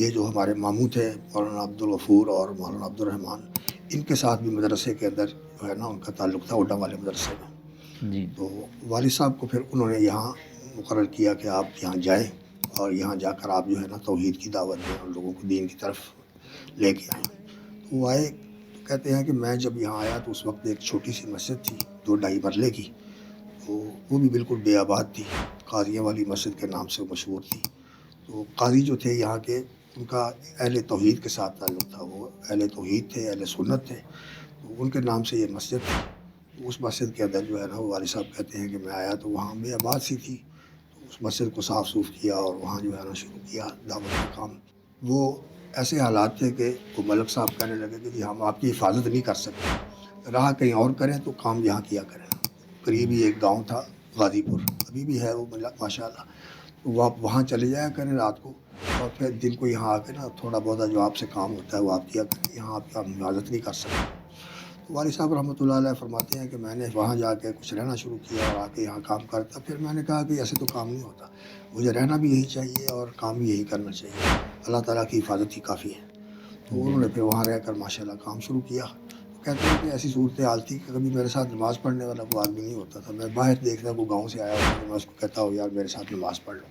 یہ جو ہمارے ماموں تھے مولانا عبدالغفور اور مولانا عبدالرحمٰن، ان کے ساتھ بھی مدرسے کے اندر جو ہے نا ان کا تعلق تھا اوڈا والے مدرسے میں۔ جی تو والد صاحب کو پھر انہوں نے یہاں مقرر کیا کہ آپ یہاں جائیں اور یہاں جا کر آپ جو ہے نا توحید کی دعوت دیں اور لوگوں کو دین کی طرف لے کے آئیں۔ تو وہ آئے تو کہتے ہیں کہ میں جب یہاں آیا تو اس وقت ایک چھوٹی سی مسجد تھی 2-2.5 مرلے کی، تو وہ بھی بالکل بے آباد تھی، قاضیوں والی مسجد کے نام سے مشہور تھی۔ تو قاضی جو تھے یہاں کے، ان کا اہل توحید کے ساتھ تعلق تھا، وہ اہل توحید تھے، اہل سنت تھے، تو ان کے نام سے یہ مسجد تھی۔ تو اس مسجد کے اندر جو ہے نا وہ والد صاحب کہتے ہیں کہ میں آیا تو وہاں بے آباد سی تھی، تو اس مسجد کو صاف سوف کیا اور وہاں جو ہے نا شروع کیا دعوت کا کام۔ وہ ایسے حالات تھے کہ وہ ملک صاحب کہنے لگے کہ جی ہم آپ کی حفاظت نہیں کر سکتے، رہا کہیں اور کریں تو کام یہاں کیا کریں۔ قریب ہی ایک گاؤں تھا غازی پور، ابھی بھی ہے وہ ماشاء اللہ، تو وہ آپ وہاں چلے جایا کریں رات کو، اور پھر دن کو یہاں آ کے نا تھوڑا بہت جو آپ سے کام ہوتا ہے وہ آپ کیا کریں، یہاں آپ کا حفاظت نہیں کر سکتے۔ تو والد صاحب رحمۃ اللہ علیہ فرماتے ہیں کہ میں نے وہاں جا کے کچھ رہنا شروع کیا اور آ کے یہاں کام کرتا، پھر میں نے کہا کہ ایسے تو کام نہیں ہوتا، مجھے رہنا بھی یہی چاہیے اور کام بھی یہی کرنا چاہیے، اللہ تعالیٰ کی حفاظت ہی کافی ہے۔ تو جی انہوں نے پھر وہاں رہ کر ماشاء اللہ کام شروع کیا۔ کہتے ہیں کہ ایسی صورتحال تھی کہ کبھی میرے ساتھ نماز پڑھنے والا کوئی آدمی نہیں ہوتا تھا، میں باہر دیکھتا کوئی گاؤں سے آیا ہوتا تو میں اس کو کہتا ہوں یار میرے ساتھ نماز پڑھ لو۔